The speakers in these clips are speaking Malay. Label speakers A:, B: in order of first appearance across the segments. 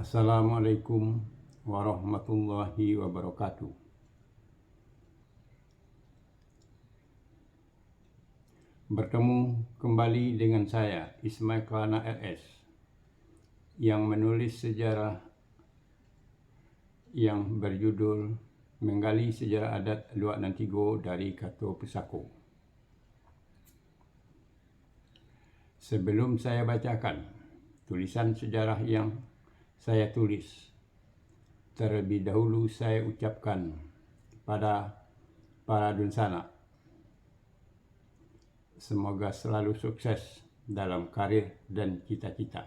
A: Assalamualaikum warahmatullahi wabarakatuh. Bertemu kembali dengan saya, Ismail Kelana RS, yang menulis sejarah yang berjudul Menggali Sejarah Adat Luak Nantigo dari Kato Pusako. Sebelum saya bacakan tulisan sejarah yang saya tulis, terlebih dahulu saya ucapkan kepada para dunsana, semoga selalu sukses dalam karir dan cita-cita.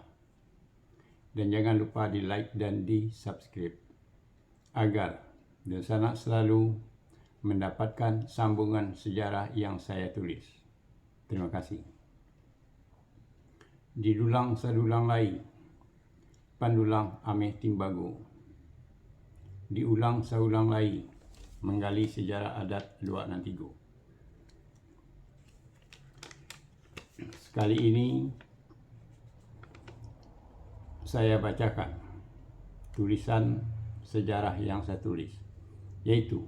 A: Dan jangan lupa di like dan di subscribe agar dunsana selalu mendapatkan sambungan sejarah yang saya tulis. Terima kasih. Didulang sadulang lai, pandulang ameh timbago. Diulang saulang lai, menggali sejarah adat Luak Nantigo. Sekali ini saya bacakan tulisan sejarah yang saya tulis, yaitu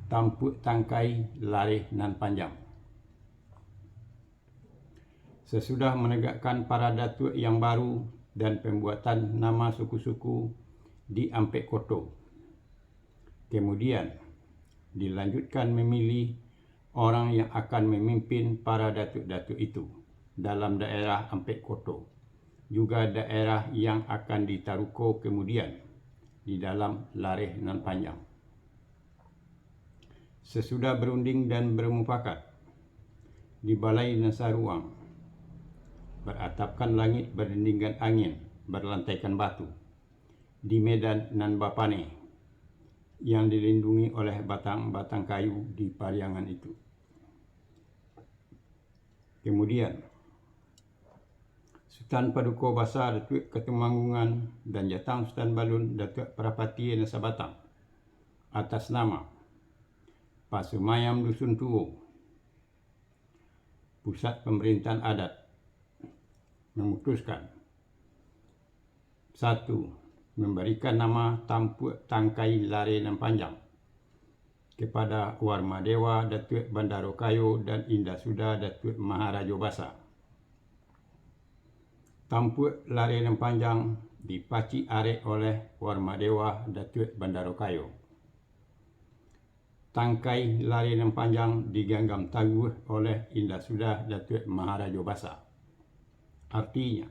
A: Tampuk Tangkai Lareh Nan Panjang. Sesudah menegakkan para datuk yang baru dan pembuatan nama suku-suku di Ampek Koto, kemudian dilanjutkan memilih orang yang akan memimpin para datuk-datuk itu dalam daerah Ampek Koto, juga daerah yang akan ditaruko kemudian di dalam Lareh Nan Panjang. Sesudah berunding dan bermufakat di Balai Nasaruang, beratapkan langit berdindingkan angin, berlantaikan batu, di Medan Nan Bapane, yang dilindungi oleh batang-batang kayu di pariangan itu. Kemudian Sultan Paduka Basa Datuk Ketumanggungan dan Jatang Sultan Balun Datuk Parapati Nasabatang atas nama Pasumayam Dusun Tuo, Pusat Pemerintahan Adat, memutuskan 1. Memberikan nama Tampuk Tangkai Lareh Nan Panjang kepada Warmadewa Datuk Bandarokayo dan Indah Suda Datuk Maharaja Basa. Tampuk Lareh Nan Panjang dipaci arek oleh Warmadewa Datuk Bandarokayo. Tangkai Lareh Nan Panjang digenggam taguh oleh Indah Suda Datuk Maharaja Basa. Artinya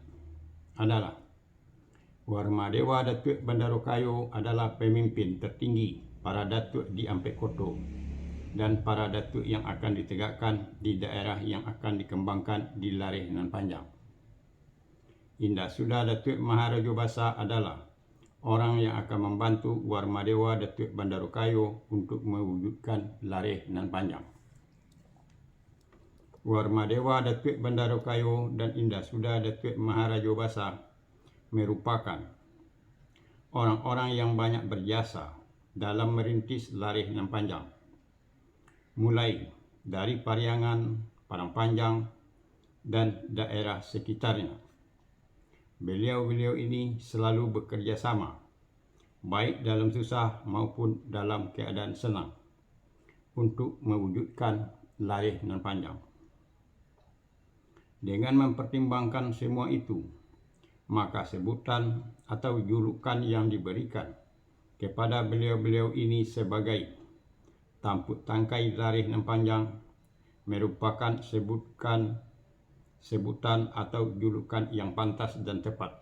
A: adalah Warmadewa Datuk Bandarokayo adalah pemimpin tertinggi para datuk di Ampek Koto dan para datuk yang akan ditegakkan di daerah yang akan dikembangkan di Lareh Nan Panjang. Indah Suda Datuk Maharaja Basa adalah orang yang akan membantu Warmadewa Datuk Bandarokayo untuk mewujudkan Lareh Nan Panjang. Warmadewa Datuk Bandarokayo dan Indah Suda Datuk Maharaja Basa merupakan orang-orang yang banyak berjasa dalam merintis Lareh Nan Panjang, mulai dari Pariangan, Padang Panjang, dan daerah sekitarnya. Beliau-beliau ini selalu bekerja sama, baik dalam susah maupun dalam keadaan senang, untuk mewujudkan Lareh Nan Panjang. Dengan mempertimbangkan semua itu, maka sebutan atau julukan yang diberikan kepada beliau-beliau ini sebagai Tampuk Tangkai Lareh Nan Panjang merupakan sebutan atau julukan yang pantas dan tepat.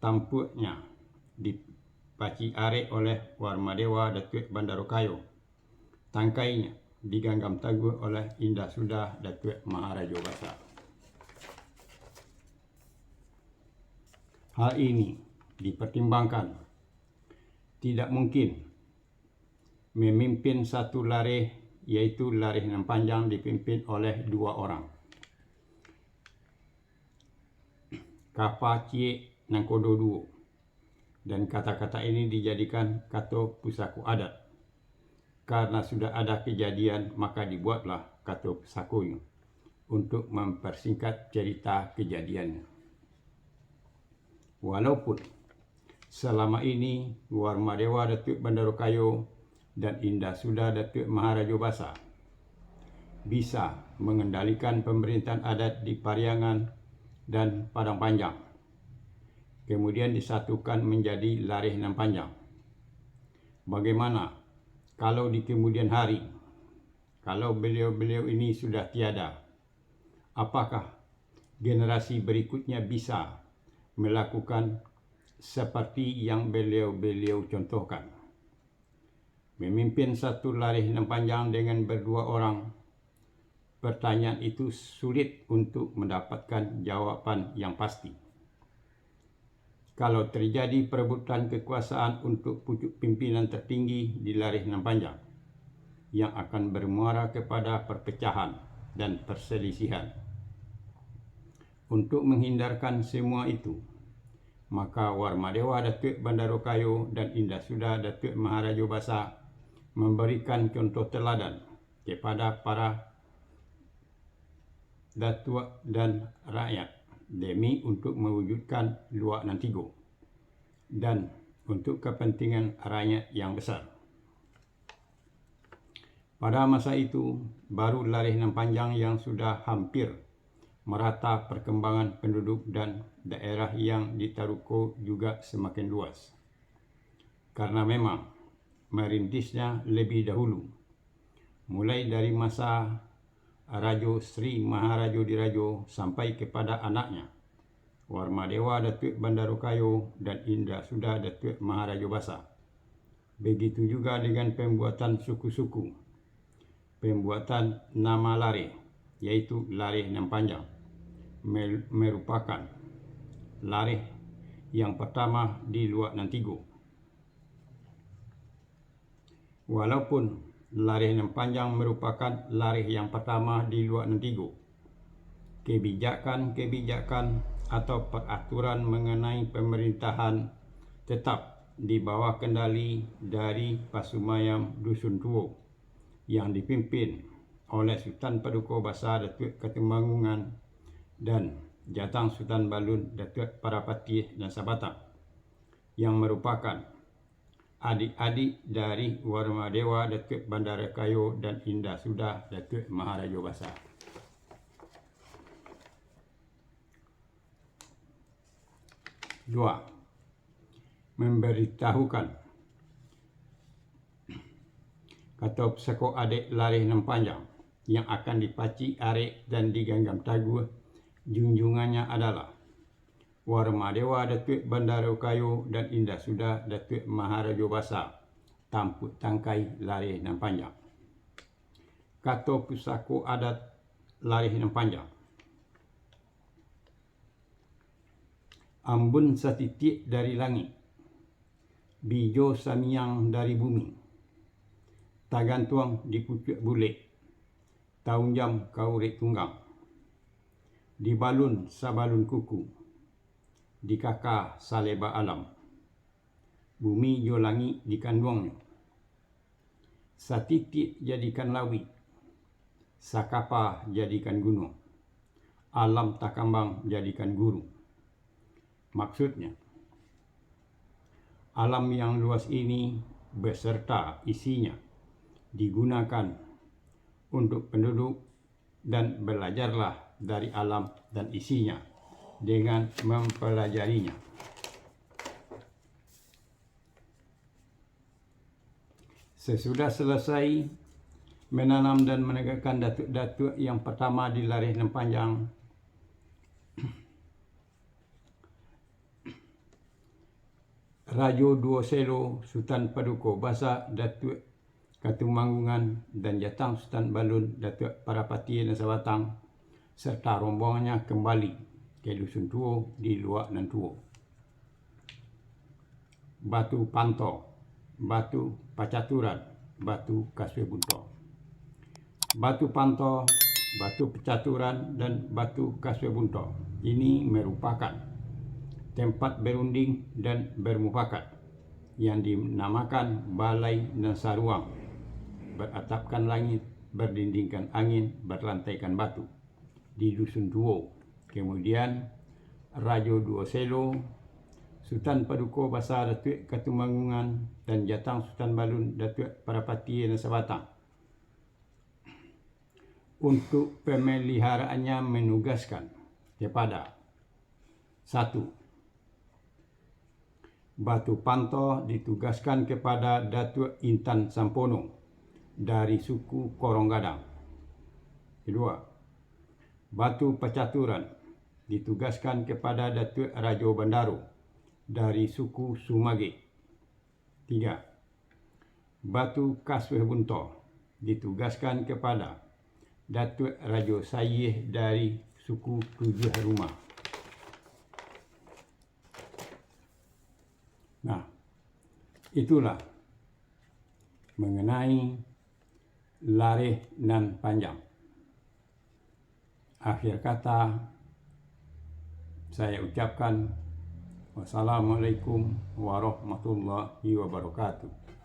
A: Tampuknya dipaci arek oleh Warmadewa Datuk Bandarokayo. Tangkainya digenggam taguh oleh Indah Suda Datuk Maharaja Basa. Hal ini dipertimbangkan tidak mungkin memimpin satu lareh, yaitu Lareh Nan Panjang, dipimpin oleh dua orang. Kapa Cie Nangkodo Duo, dan kata-kata ini dijadikan Kato Pusako Adat. Karena sudah ada kejadian, maka dibuatlah Kato Pusakonya untuk mempersingkat cerita kejadiannya. Walaupun selama ini Warmadewa Datuk Bandarokayo dan Indah Sudah Datuk Maharaja Basa bisa mengendalikan pemerintahan adat di Pariangan dan Padang Panjang, kemudian disatukan menjadi Lareh Nan Panjang. Bagaimana kalau di kemudian hari, kalau beliau-beliau ini sudah tiada, apakah generasi berikutnya bisa melakukan seperti yang beliau-beliau contohkan? Memimpin satu Lareh Nan Panjang dengan berdua orang, pertanyaan itu sulit untuk mendapatkan jawapan yang pasti. Kalau terjadi perebutan kekuasaan untuk pucuk pimpinan tertinggi di Lareh Nan Panjang yang akan bermuara kepada perpecahan dan perselisihan. Untuk menghindarkan semua itu, maka Warmadewa Datuk Bandarokayo dan Indah Sudah Datuk Maharaja Basa memberikan contoh teladan kepada para datuk dan rakyat demi untuk mewujudkan Luak Nan Tigo dan untuk kepentingan rakyat yang besar. Pada masa itu, baru Lareh Nan Panjang yang sudah hampir merata perkembangan penduduk dan daerah yang ditaruhko juga semakin luas. Karena memang merintisnya lebih dahulu, mulai dari masa Rajo Sri Maharaja Dirajo sampai kepada anaknya Warmadewa Datuk Bandarokayo dan Indah Sudah Datuk Maharaja Basa. Begitu juga dengan pembuatan suku-suku, pembuatan nama Lareh, yaitu Lareh Nan Panjang, merupakan Lareh yang pertama di Luak Nan Tigo. Walaupun Lareh Nan Panjang merupakan Lareh yang pertama di Luak Nan Tigo, kebijakan atau peraturan mengenai pemerintahan tetap di bawah kendali dari Pasumayam Dusun Tuo yang dipimpin oleh Sultan Paduka Basa Datuk Ketumbangungan dan Jatang Sultan Balun Datuk Parapati dan Sabatang, yang merupakan adik-adik dari Warmadewa Datuk Bandarokayo dan Indah Sudah Datuk Maharaja Basa. Dua, memberitahukan kata seko adik Lareh Nan Panjang yang akan dipaci arek dan digenggam taguh junjungannya adalah Warmadewa Datuk Bandarokayo dan Indah Sudah Datuk Maharaja Basa tampuk tangkai Lareh Nan Panjang. Kata pusako adat Lareh Nan Panjang, ambun satitik dari langit, bijo samiang dari bumi, tagantuang di pucuk bulik, taun jam kau rek tunggang, dibalun sabalun kuku, dikaka saleba alam, bumi jo langit dikandungnya, satitik jadikan lawi, sakapa jadikan gunung, alam takambang jadikan guru. Maksudnya, alam yang luas ini beserta isinya digunakan untuk penduduk, dan belajarlah dari alam dan isinya dengan mempelajarinya. Sesudah selesai menanam dan menegakkan datuk-datuk yang pertama di Lareh Nan Panjang, Rajo Dua Selo Sultan Paduka Basa Datuk Ketumbangungan dan Jatang Sultan Balun Datuk Parapati dan Sabatang serta rombongannya kembali ke Dusun Tuo di Luak Nan Tuo. Batu Panto, Batu Pacaturan, Batu Kaswe Bunto. Batu Panto, Batu Pecaturan, dan Batu Kaswe Bunto ini merupakan tempat berunding dan bermufakat yang dinamakan Balai dan Saruang, beratapkan langit, berdindingkan angin, berlantaikan batu di Dusun Tuo. Kemudian Rajo Dua Selo Sultan Paduka Basa Datuk Katumangungan dan Jatang Sultan Balun Datuk Parapati Nusa Batang untuk pemeliharaannya menugaskan kepada 1. Batu Panto ditugaskan kepada Datuk Intan Sampono dari suku Korong Gadang. 2. Batu Pecaturan ditugaskan kepada Datuk Rajo Bandaro dari suku Sumage. 3. Batu Kasweh Bunto ditugaskan kepada Datuk Rajo Sayyih dari suku Tujuh Rumah. Nah, itulah mengenai Lareh nan Panjang. Akhir kata, saya ucapkan wassalamualaikum warahmatullahi wabarakatuh.